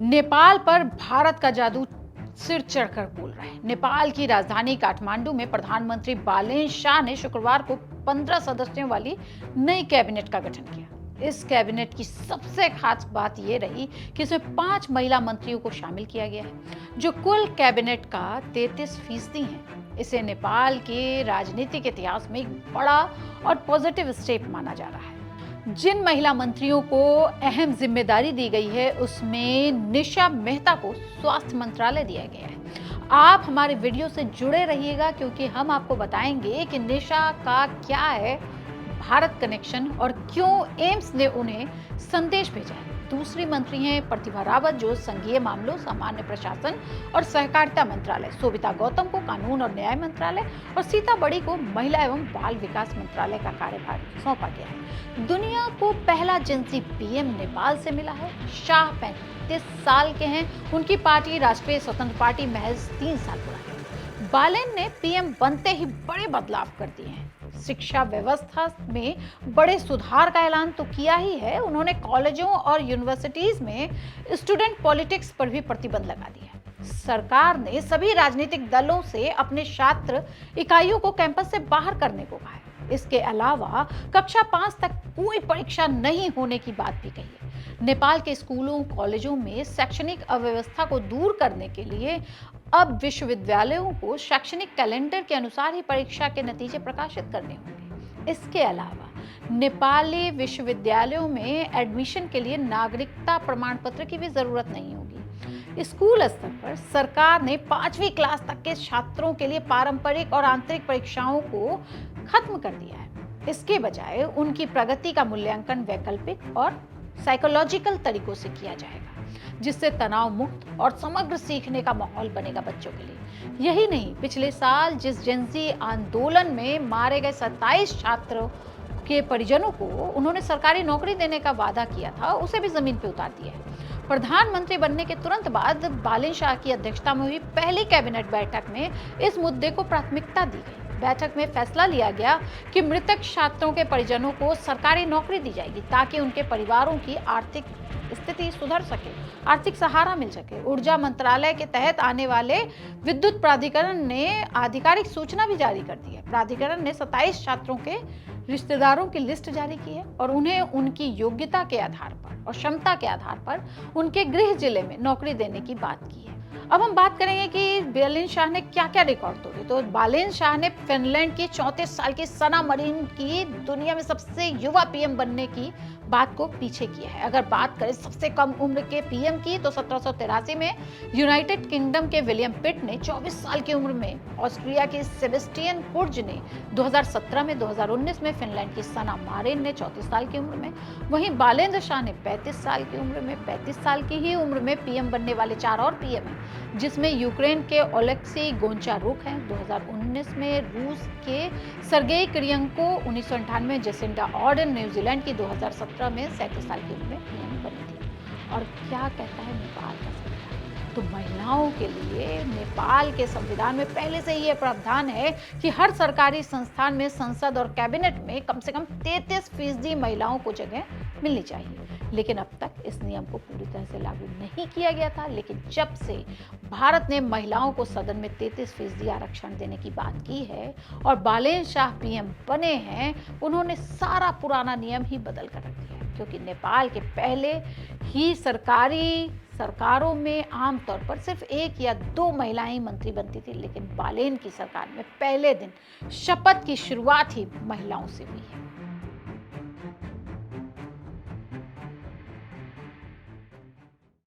नेपाल पर भारत का जादू सिर चढ़कर बोल रहा है। नेपाल की राजधानी काठमांडू में प्रधानमंत्री बालेन शाह ने शुक्रवार को 15 सदस्यों वाली नई कैबिनेट का गठन किया। इस कैबिनेट की सबसे खास बात यह रही कि इसमें 5 महिला मंत्रियों को शामिल किया गया है, जो कुल कैबिनेट का 33% है। इसे नेपाल के राजनीतिक इतिहास में एक बड़ा और पॉजिटिव स्टेप माना जा रहा है। जिन महिला मंत्रियों को अहम जिम्मेदारी दी गई है उसमें निशा मेहता को स्वास्थ्य मंत्रालय दिया गया है। आप हमारे वीडियो से जुड़े रहिएगा क्योंकि हम आपको बताएंगे कि निशा का क्या है भारत कनेक्शन और क्यों एम्स ने उन्हें संदेश भेजा है। दूसरी मंत्री हैं प्रतिभा रावत, जो संघीय मामलों, सामान्य प्रशासन और सहकारिता मंत्रालय, सोबिता गौतम को कानून और न्याय मंत्रालय और सीता बड़ी को महिला एवं बाल विकास मंत्रालय का कार्यभार सौंपा गया है। दुनिया को पहला जेंजी पीएम नेपाल से मिला है। शाह 35 साल के हैं। उनकी पार्टी राष्ट्रीय स्वतंत्र पार्टी महज 3 साल पुरानी है। बालेन ने पीएम बनते ही बड़े बदलाव कर दिए हैं। शिक्षा व्यवस्था में बड़े सुधार का ऐलान तो किया ही है, उन्होंने कॉलेजों और यूनिवर्सिटीज में स्टूडेंट पॉलिटिक्स पर भी प्रतिबंध लगा दिया है। सरकार ने सभी राजनीतिक दलों से अपने छात्र इकाइयों को कैंपस से बाहर करने को कहा है। इसके अलावा कक्षा 5 तक कोई परीक्षा नहीं होने की बात भी कही है। नेपाल के स्कूलों, कॉलेजों में शैक्षणिक अव्यवस्था को दूर करने के लिए अब विश्वविद्यालयों को शैक्षणिक कैलेंडर के अनुसार ही परीक्षा के नतीजे प्रकाशित करने होंगे। इसके अलावा नेपाली विश्वविद्यालयों में एडमिशन के लिए नागरिकता प्रमाण पत्र की भी जरूरत नहीं होगी। स्कूल स्तर पर सरकार ने 5वीं क्लास तक के छात्रों के लिए पारंपरिक और आंतरिक परीक्षाओं को खत्म कर दिया है। इसके बजाय उनकी प्रगति का मूल्यांकन वैकल्पिक और साइकोलॉजिकल तरीकों से किया जाएगा, जिससे तनाव मुक्त और समग्र सीखने का माहौल बनेगा बच्चों के लिए। यही नहीं, पिछले साल जिस जेंजी आंदोलन में मारे गए 27 छात्रों के परिजनों को उन्होंने सरकारी नौकरी देने का वादा किया था, उसे भी जमीन पर उतार दिया है। प्रधानमंत्री बनने के तुरंत बाद बालेन शाह की अध्यक्षता में हुई पहली कैबिनेट बैठक में इस मुद्दे को प्राथमिकता दी गई। बैठक में फैसला लिया गया कि मृतक छात्रों के परिजनों को सरकारी नौकरी दी जाएगी ताकि उनके परिवारों की आर्थिक स्थिति सुधर सके, आर्थिक सहारा मिल सके। ऊर्जा मंत्रालय के तहत आने वाले विद्युत प्राधिकरण ने आधिकारिक सूचना भी जारी कर दी है। प्राधिकरण ने 27 छात्रों के रिश्तेदारों की लिस्ट जारी की है और उन्हें उनकी योग्यता के आधार पर और क्षमता के आधार पर उनके गृह जिले में नौकरी देने की बात की है। अब हम बात करेंगे कि बालेन शाह ने क्या क्या रिकॉर्ड तोड़े। तो बालेन शाह ने फिनलैंड की 34 साल की सना मरीन की दुनिया में सबसे युवा पीएम बनने की बात को पीछे किया है। अगर बात करें सबसे कम उम्र के पीएम की, तो 1783 में यूनाइटेड किंगडम के विलियम पिट ने 24 साल की उम्र में, ऑस्ट्रिया के सेबेस्टियन कुर्ज ने 2017 में, 2019 में फिनलैंड की सना मारिन ने 34 साल की उम्र में, वहीं बालेन शाह ने 35 साल की उम्र में, 35 साल की ही उम्र में पीएम बनने वाले 4 और पीएम हैं, जिसमें यूक्रेन के ओलेक्सी गोंचारुक हैं 2019 में, रूस के सर्गेई किरियंको 1998 में, जेसिंडा ऑर्डन न्यूजीलैंड की 2017 में 37 साल की उम्र में पीएम बनी थी। और क्या कहता है नेपाल का संविधान? तो महिलाओं के लिए नेपाल के संविधान में पहले से ही यह प्रावधान है कि हर सरकारी संस्थान में, संसद और कैबिनेट में कम से कम 33% महिलाओं को जगह मिलनी चाहिए। लेकिन अब तक इस नियम को पूरी तरह से लागू नहीं किया गया था। लेकिन जब से भारत ने महिलाओं को सदन में 33% आरक्षण देने की बात की है और बालेन शाह पीएम बने हैं, उन्होंने सारा पुराना नियम ही बदल कर रख दिया है। क्योंकि नेपाल के पहले ही सरकारों में आमतौर पर सिर्फ 1 या 2 महिलाएं ही मंत्री बनती थी, लेकिन बालेन की सरकार में पहले दिन शपथ की शुरुआत ही महिलाओं से हुई है।